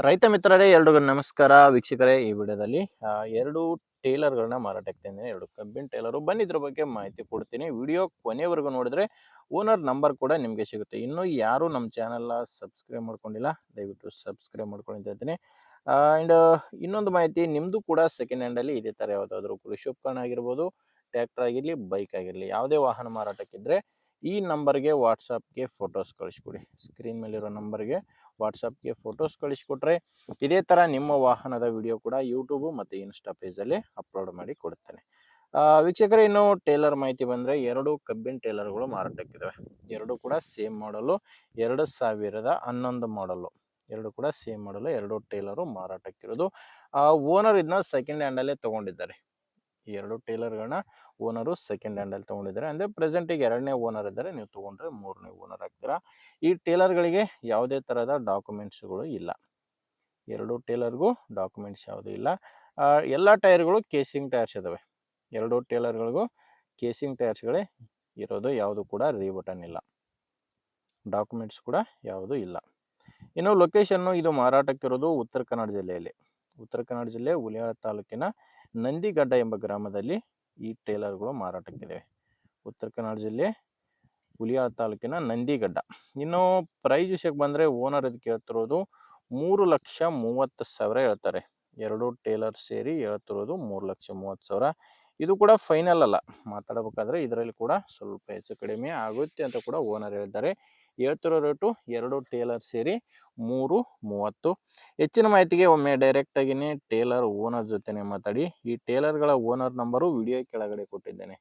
ರೈತ ಮಿತ್ರರೇ ಎಲ್ರಿಗೂ ನಮಸ್ಕಾರ ವೀಕ್ಷಕರೇ. ಈ ವಿಡಿಯೋದಲ್ಲಿ ಎರಡು ಟೇಲರ್ಗಳನ್ನ ಮಾರಾಟಕ್ಕೆ ತಂದಿದ್ದೀನಿ. ಎರಡು ಕಬ್ಬಿನ ಟೇಲರು. ಬನ್ನಿ ಇದ್ರ ಬಗ್ಗೆ ಮಾಹಿತಿ ಕೊಡ್ತೀನಿ. ವಿಡಿಯೋ ಕೊನೆವರೆಗೂ ನೋಡಿದ್ರೆ ಓನರ್ ನಂಬರ್ ಕೂಡ ನಿಮಗೆ ಸಿಗುತ್ತೆ. ಇನ್ನೂ ಯಾರು ನಮ್ಮ ಚಾನಲ್ನ ಸಬ್ಸ್ಕ್ರೈಬ್ ಮಾಡ್ಕೊಂಡಿಲ್ಲ, ದಯವಿಟ್ಟು ಸಬ್ಸ್ಕ್ರೈಬ್ ಮಾಡ್ಕೊಂಡು ಅಂತ ಹೇಳ್ತೀನಿ. ಆ್ಯಂಡ್ ಇನ್ನೊಂದು ಮಾಹಿತಿ, ನಿಮ್ಮದು ಕೂಡ ಸೆಕೆಂಡ್ ಹ್ಯಾಂಡಲ್ಲಿ ಇದೇ ಥರ ಯಾವುದಾದ್ರೂ ಕೃಷಿ ಉಪಕರಣ ಆಗಿರ್ಬೋದು, ಟ್ರ್ಯಾಕ್ಟರ್ ಆಗಿರಲಿ, ಬೈಕ್ ಆಗಿರಲಿ, ಯಾವುದೇ ವಾಹನ ಮಾರಾಟಕ್ಕಿದ್ದರೆ ಈ ನಂಬರ್ಗೆ ವಾಟ್ಸಪ್ಗೆ ಫೋಟೋಸ್ ಕಳಿಸ್ಕೊಡಿ. ಸ್ಕ್ರೀನ್ ಮೇಲಿರೋ ನಂಬರ್ಗೆ ವಾಟ್ಸಪ್ಗೆ ಫೋಟೋಸ್ ಕಳಿಸ್ಕೊಟ್ರೆ ಇದೇ ಥರ ನಿಮ್ಮ ವಾಹನದ ವಿಡಿಯೋ ಕೂಡ ಯೂಟ್ಯೂಬು ಮತ್ತು ಇನ್ಸ್ಟಾ ಪೇಜಲ್ಲಿ ಅಪ್ಲೋಡ್ ಮಾಡಿ ಕೊಡುತ್ತೇನೆ. ವೀಕ್ಷಕರೇ, ಇನ್ನು ಟೇಲರ್ ಮಾಹಿತಿ ಬಂದರೆ ಎರಡು ಕಬ್ಬಿನ ಟೇಲರ್ಗಳು ಮಾರಾಟಕ್ಕಿದ್ದಾವೆ. ಎರಡು ಕೂಡ ಸೇಮ್ ಮಾಡಲು, 2011 ಮಾಡಲು. ಎರಡು ಕೂಡ ಸೇಮ್ ಮಾಡಲು, ಎರಡು ಟೇಲರು ಮಾರಾಟಕ್ಕಿರೋದು. ಓನರ್ ಇದನ್ನ ಸೆಕೆಂಡ್ ಹ್ಯಾಂಡಲ್ಲೇ ತೊಗೊಂಡಿದ್ದಾರೆ. ಈ ಎರಡು ಟೇಲರ್ಗಳನ್ನ ಓನರು ಸೆಕೆಂಡ್ ಹ್ಯಾಂಡಲ್ಲಿ ತೊಗೊಂಡಿದ್ದಾರೆ. ಅಂದರೆ ಪ್ರೆಸೆಂಟಿಗೆ ಎರಡನೇ ಓನರ್ ಇದ್ದಾರೆ, ನೀವು ತೊಗೊಂಡ್ರೆ ಮೂರನೇ ಓನರ್ ಆಗ್ತೀರಾ. ಈ ಟೇಲರ್ಗಳಿಗೆ ಯಾವುದೇ ಥರದ ಡಾಕ್ಯುಮೆಂಟ್ಸ್ಗಳು ಇಲ್ಲ. ಎರಡು ಟೇಲರ್ಗೂ ಡಾಕ್ಯುಮೆಂಟ್ಸ್ ಯಾವುದೂ ಇಲ್ಲ. ಎಲ್ಲ ಟೈರ್ಗಳು ಕೇಸಿಂಗ್ ಟೈರ್ಸ್ ಇದ್ದಾವೆ. ಎರಡು ಟೇಲರ್ಗಳಿಗೂ ಕೇಸಿಂಗ್ ಟೈರ್ಸ್ಗಳೇ ಇರೋದು, ಯಾವುದು ಕೂಡ ರೀಬಟನ್ ಇಲ್ಲ. ಡಾಕ್ಯುಮೆಂಟ್ಸ್ ಕೂಡ ಯಾವುದೂ ಇಲ್ಲ. ಇನ್ನು ಲೊಕೇಶನ್ನು, ಇದು ಮಾರಾಟಕ್ಕಿರೋದು ಉತ್ತರ ಕನ್ನಡ ಜಿಲ್ಲೆಯಲ್ಲಿ. ಉತ್ತರ ಕನ್ನಡ ಜಿಲ್ಲೆ ಹುಲಿಯಾಳ ತಾಲೂಕಿನ ನಂದಿಗಡ್ಡ ಎಂಬ ಗ್ರಾಮದಲ್ಲಿ ಈ ಟೇಲರ್ಗಳು ಮಾರಾಟಕ್ಕಿವೆ. ಉತ್ತರ ಕನ್ನಡ ಜಿಲ್ಲೆ ಹುಲಿಯಾಳ ತಾಲೂಕಿನ ನಂದಿಗಡ್ಡ. ಇನ್ನು ಪ್ರೈಸ್ ವಿಷಯಕ್ಕೆ ಬಂದರೆ ಓನರ್ ಇದಕ್ಕೆ ಹೇಳ್ತಿರೋದು 3,30,000 ಹೇಳ್ತಾರೆ. ಎರಡು ಟೇಲರ್ ಸೇರಿ ಹೇಳ್ತಿರೋದು 3,30,000. ಇದು ಕೂಡ ಫೈನಲ್ ಅಲ್ಲ, ಮಾತಾಡಬೇಕಾದ್ರೆ ಇದರಲ್ಲಿ ಕೂಡ ಸ್ವಲ್ಪ ಹೆಚ್ಚು ಕಡಿಮೆ ಆಗುತ್ತೆ ಅಂತ ಕೂಡ ಓನರ್ ಹೇಳ್ತಾರೆ. ಹೇಳ್ತಿರೋ ರೇಟು ಎರಡು ಟೇಲರ್ ಸೇರಿ 3,30,000. ಹೆಚ್ಚಿನ ಮಾಹಿತಿಗೆ ಒಮ್ಮೆ ಡೈರೆಕ್ಟಾಗಿಯೇ ಟೇಲರ್ ಓನರ್ ಜೊತೆನೇ ಮಾತಾಡಿ. ಈ ಟೇಲರ್ಗಳ ಓನರ್ ನಂಬರು ವಿಡಿಯೋ ಕೆಳಗಡೆ ಕೊಟ್ಟಿದ್ದೇನೆ.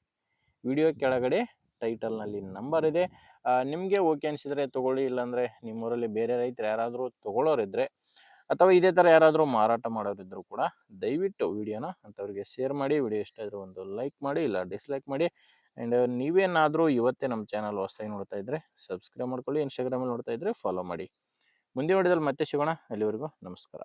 ವಿಡಿಯೋ ಕೆಳಗಡೆ ಟೈಟಲ್ನಲ್ಲಿ ನಂಬರ್ ಇದೆ. ನಿಮಗೆ ಓಕೆ ಅನಿಸಿದರೆ ತೊಗೊಳ್ಳಿ, ಇಲ್ಲಾಂದರೆ ನಿಮ್ಮೂರಲ್ಲಿ ಬೇರೆ ರೈತರು ಯಾರಾದರೂ ತೊಗೊಳ್ಳೋರಿದ್ದರೆ ಅಥವಾ ಇದೇ ಥರ ಯಾರಾದರೂ ಮಾರಾಟ ಮಾಡೋರಿದ್ದರೂ ಕೂಡ ದಯವಿಟ್ಟು ವಿಡಿಯೋನ ಅಂಥವ್ರಿಗೆ ಶೇರ್ ಮಾಡಿ. ವಿಡಿಯೋ ಇಷ್ಟ ಇದ್ದರೆ ಒಂದು ಲೈಕ್ ಮಾಡಿ, ಇಲ್ಲ ಡಿಸ್ಲೈಕ್ ಮಾಡಿ. ಆ್ಯಂಡ್ ನೀವೇನಾದರೂ ಇವತ್ತೇ ನಮ್ಮ ಚಾನಲ್ ಹೊಸದಾಗಿ ನೋಡ್ತಾ ಇದ್ದರೆ ಸಬ್ಸ್ಕ್ರೈಬ್ ಮಾಡ್ಕೊಳ್ಳಿ. ಇನ್ಸ್ಟಾಗ್ರಾಮಲ್ಲಿ ನೋಡ್ತಾ ಇದ್ದರೆ ಫಾಲೋ ಮಾಡಿ. ಮುಂದಿನ ವಿಡಿಯೋದಲ್ಲಿ ಮತ್ತೆ ಸಿಗೋಣ. ಅಲ್ಲಿವರೆಗೂ ನಮಸ್ಕಾರ.